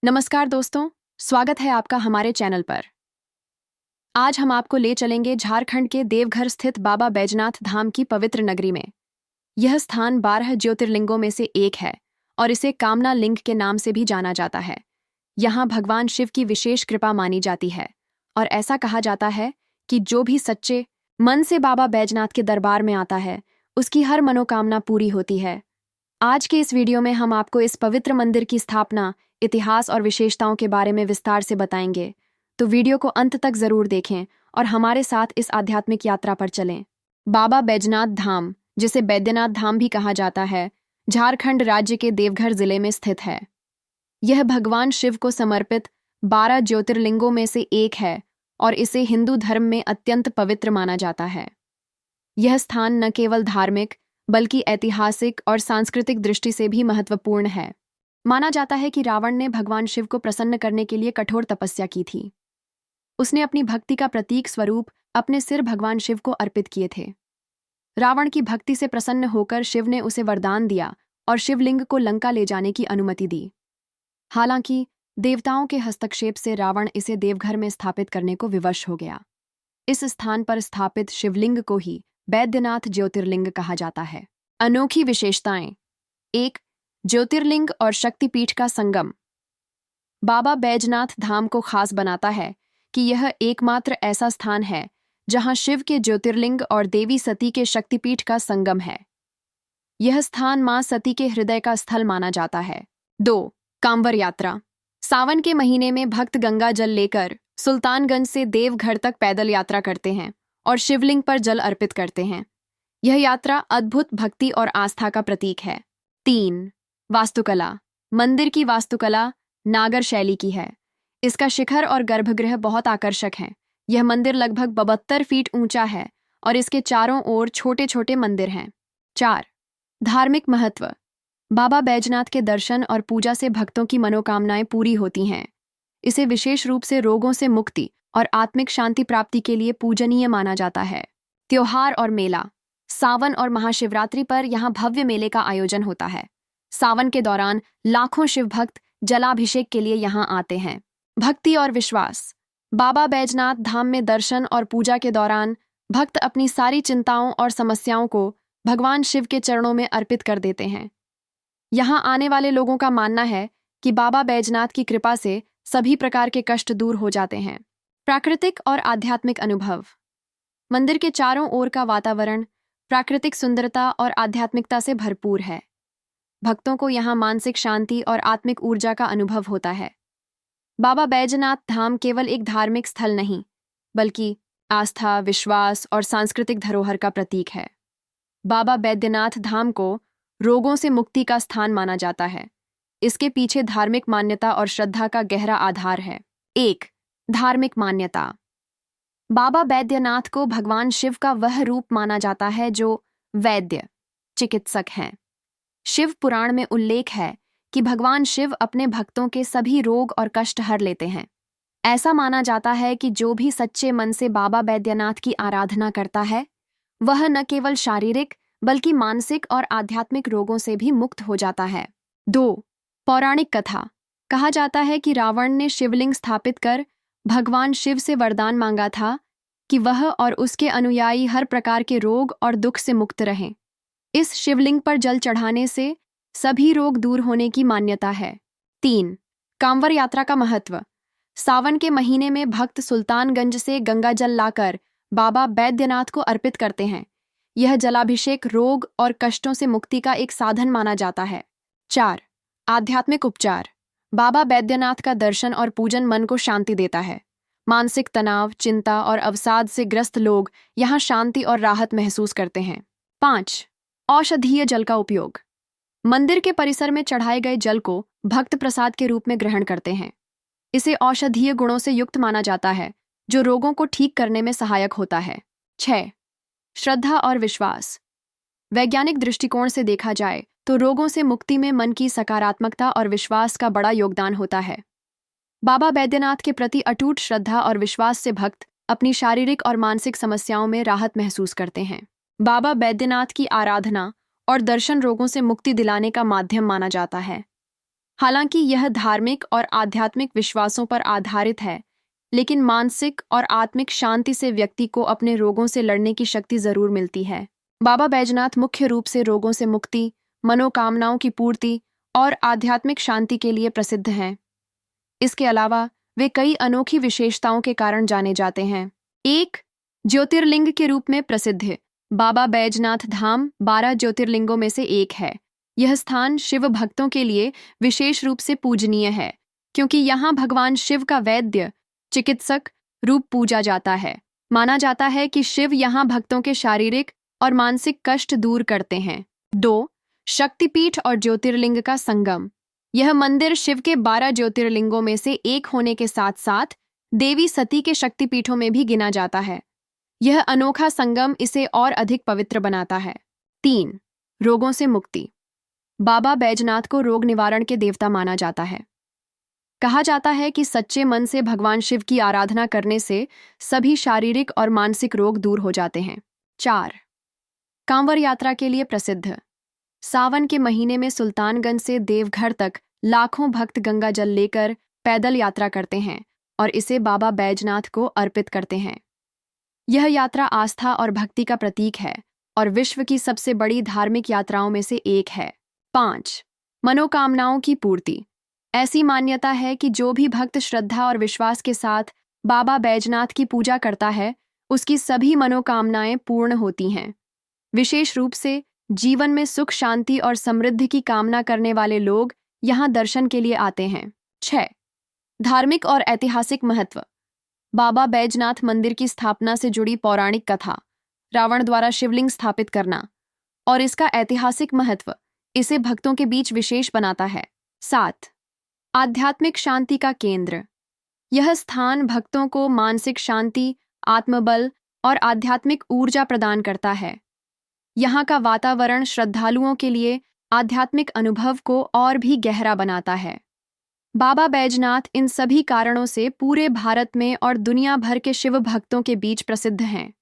नमस्कार दोस्तों, स्वागत है आपका हमारे चैनल पर। आज हम आपको ले चलेंगे झारखंड के देवघर स्थित बाबा बैजनाथ धाम की पवित्र नगरी में। यह स्थान 12 ज्योतिर्लिंगों में से एक है और इसे कामना लिंग के नाम से भी जाना जाता है। यहाँ भगवान शिव की विशेष कृपा मानी जाती है और ऐसा कहा जाता है कि जो भी सच्चे मन से बाबा बैजनाथ के दरबार में आता है, उसकी हर मनोकामना पूरी होती है। आज के इस वीडियो में हम आपको इस पवित्र मंदिर की स्थापना, इतिहास और विशेषताओं के बारे में विस्तार से बताएंगे, तो वीडियो को अंत तक जरूर देखें और हमारे साथ इस आध्यात्मिक यात्रा पर चलें। बाबा बैजनाथ धाम, जिसे बैद्यनाथ धाम भी कहा जाता है, झारखंड राज्य के देवघर जिले में स्थित है। यह भगवान शिव को समर्पित 12 ज्योतिर्लिंगों में से एक है और इसे हिंदू धर्म में अत्यंत पवित्र माना जाता है। यह स्थान न केवल धार्मिक बल्कि ऐतिहासिक और सांस्कृतिक दृष्टि से भी महत्वपूर्ण है। माना जाता है कि रावण ने भगवान शिव को प्रसन्न करने के लिए कठोर तपस्या की थी। उसने अपनी भक्ति का प्रतीक स्वरूप अपने सिर भगवान शिव को अर्पित किए थे। रावण की भक्ति से प्रसन्न होकर शिव ने उसे वरदान दिया और शिवलिंग को लंका ले जाने की अनुमति दी। हालांकि देवताओं के हस्तक्षेप से रावण इसे देवघर में स्थापित करने को विवश हो गया। इस स्थान पर स्थापित शिवलिंग को ही बैद्यनाथ ज्योतिर्लिंग कहा जाता है। अनोखी विशेषताएं। 1. ज्योतिर्लिंग और शक्तिपीठ का संगम। बाबा बैजनाथ धाम को खास बनाता है कि यह एकमात्र ऐसा स्थान है जहां शिव के ज्योतिर्लिंग और देवी सती के शक्तिपीठ का संगम है। यह स्थान मां सती के हृदय का स्थल माना जाता है। 2. कांवर यात्रा। सावन के महीने में भक्त गंगा जल लेकर सुल्तानगंज से देवघर तक पैदल यात्रा करते हैं और शिवलिंग पर जल अर्पित करते हैं। यह यात्रा अद्भुत भक्ति और आस्था का प्रतीक है। 3. वास्तुकला। मंदिर की वास्तुकला नागर शैली की है। इसका शिखर और गर्भगृह बहुत आकर्षक हैं। यह मंदिर लगभग 72 फीट ऊंचा है और इसके चारों ओर छोटे छोटे मंदिर हैं। 4. धार्मिक महत्व। बाबा बैजनाथ के दर्शन और पूजा से भक्तों की मनोकामनाएं पूरी होती हैं। इसे विशेष रूप से रोगों से मुक्ति और आत्मिक शांति प्राप्ति के लिए पूजनीय माना जाता है। त्योहार और मेला। सावन और महाशिवरात्रि पर यहाँ भव्य मेले का आयोजन होता है। सावन के दौरान लाखों शिव भक्त जलाभिषेक के लिए यहाँ आते हैं। भक्ति और विश्वास। बाबा बैजनाथ धाम में दर्शन और पूजा के दौरान भक्त अपनी सारी चिंताओं और समस्याओं को भगवान शिव के चरणों में अर्पित कर देते हैं। यहाँ आने वाले लोगों का मानना है कि बाबा बैजनाथ की कृपा से सभी प्रकार के कष्ट दूर हो जाते हैं। प्राकृतिक और आध्यात्मिक अनुभव। मंदिर के चारों ओर का वातावरण प्राकृतिक सुंदरता और आध्यात्मिकता से भरपूर है। भक्तों को यहाँ मानसिक शांति और आत्मिक ऊर्जा का अनुभव होता है। बाबा बैजनाथ धाम केवल एक धार्मिक स्थल नहीं, बल्कि आस्था, विश्वास और सांस्कृतिक धरोहर का प्रतीक है। बाबा बैद्यनाथ धाम को रोगों से मुक्ति का स्थान माना जाता है। इसके पीछे धार्मिक मान्यता और श्रद्धा का गहरा आधार है। 1. धार्मिक मान्यता। बाबा बैद्यनाथ को भगवान शिव का वह रूप माना जाता है जो वैद्य, चिकित्सक हैं। शिव पुराण में उल्लेख है कि भगवान शिव अपने भक्तों के सभी रोग और कष्ट हर लेते हैं। ऐसा माना जाता है कि जो भी सच्चे मन से बाबा बैद्यनाथ की आराधना करता है, वह न केवल शारीरिक बल्कि मानसिक और आध्यात्मिक रोगों से भी मुक्त हो जाता है। 2. पौराणिक कथा। कहा जाता है कि रावण ने शिवलिंग स्थापित कर भगवान शिव से वरदान मांगा था कि वह और उसके अनुयायी हर प्रकार के रोग और दुख से मुक्त रहें। इस शिवलिंग पर जल चढ़ाने से सभी रोग दूर होने की मान्यता है। 3. कांवर यात्रा का महत्व। सावन के महीने में भक्त सुल्तानगंज से गंगा जल लाकर बाबा बैद्यनाथ को अर्पित करते हैं। यह जलाभिषेक रोग और कष्टों से मुक्ति का एक साधन माना जाता है। 4. आध्यात्मिक उपचार। बाबा बैद्यनाथ का दर्शन और पूजन मन को शांति देता है। मानसिक तनाव, चिंता और अवसाद से ग्रस्त लोग यहाँ शांति और राहत महसूस करते हैं। 5. औषधीय जल का उपयोग। मंदिर के परिसर में चढ़ाए गए जल को भक्त प्रसाद के रूप में ग्रहण करते हैं। इसे औषधीय गुणों से युक्त माना जाता है, जो रोगों को ठीक करने में सहायक होता है। 6. श्रद्धा और विश्वास। वैज्ञानिक दृष्टिकोण से देखा जाए तो रोगों से मुक्ति में मन की सकारात्मकता और विश्वास का बड़ा योगदान होता है। बाबा बैद्यनाथ के प्रति अटूट श्रद्धा और विश्वास से भक्त अपनी शारीरिक और मानसिक समस्याओं में राहत महसूस करते हैं। बाबा बैद्यनाथ की आराधना और दर्शन रोगों से मुक्ति दिलाने का माध्यम माना जाता है। हालांकि यह धार्मिक और आध्यात्मिक विश्वासों पर आधारित है, लेकिन मानसिक और आत्मिक शांति से व्यक्ति को अपने रोगों से लड़ने की शक्ति जरूर मिलती है। बाबा बैजनाथ मुख्य रूप से रोगों से मुक्ति, मनोकामनाओं की पूर्ति और आध्यात्मिक शांति के लिए प्रसिद्ध हैं। इसके अलावा वे कई अनोखी विशेषताओं के कारण जाने जाते हैं। एक, ज्योतिर्लिंग के रूप में प्रसिद्ध है। बाबा बैजनाथ धाम 12 ज्योतिर्लिंगों में से एक है। यह स्थान शिव भक्तों के लिए विशेष रूप से पूजनीय है, क्योंकि यहाँ भगवान शिव का वैद्य, चिकित्सक रूप पूजा जाता है। माना जाता है कि शिव यहाँ भक्तों के शारीरिक और मानसिक कष्ट दूर करते हैं। 2, शक्तिपीठ और ज्योतिर्लिंग का संगम। यह मंदिर शिव के 12 ज्योतिर्लिंगों में से एक होने के साथ साथ देवी सती के शक्तिपीठों में भी गिना जाता है। यह अनोखा संगम इसे और अधिक पवित्र बनाता है। 3, रोगों से मुक्ति। बाबा बैजनाथ को रोग निवारण के देवता माना जाता है। कहा जाता है कि सच्चे मन से भगवान शिव की आराधना करने से सभी शारीरिक और मानसिक रोग दूर हो जाते हैं। 4, कांवर यात्रा के लिए प्रसिद्ध। सावन के महीने में सुल्तानगंज से देवघर तक लाखों भक्त गंगा जल लेकर पैदल यात्रा करते हैं और इसे बाबा बैजनाथ को अर्पित करते हैं। यह यात्रा आस्था और भक्ति का प्रतीक है और विश्व की सबसे बड़ी धार्मिक यात्राओं में से एक है। 5, मनोकामनाओं की पूर्ति। ऐसी मान्यता है कि जो भी भक्त श्रद्धा और विश्वास के साथ बाबा बैजनाथ की पूजा करता है, उसकी सभी मनोकामनाएं पूर्ण होती हैं। विशेष रूप से जीवन में सुख, शांति और समृद्धि की कामना करने वाले लोग यहाँ दर्शन के लिए आते हैं। 6, धार्मिक और ऐतिहासिक महत्व। बाबा बैजनाथ मंदिर की स्थापना से जुड़ी पौराणिक कथा, रावण द्वारा शिवलिंग स्थापित करना और इसका ऐतिहासिक महत्व इसे भक्तों के बीच विशेष बनाता है। 7, आध्यात्मिक शांति का केंद्र। यह स्थान भक्तों को मानसिक शांति, आत्मबल और आध्यात्मिक ऊर्जा प्रदान करता है। यहाँ का वातावरण श्रद्धालुओं के लिए आध्यात्मिक अनुभव को और भी गहरा बनाता है। बाबा बैजनाथ इन सभी कारणों से पूरे भारत में और दुनिया भर के शिव भक्तों के बीच प्रसिद्ध हैं।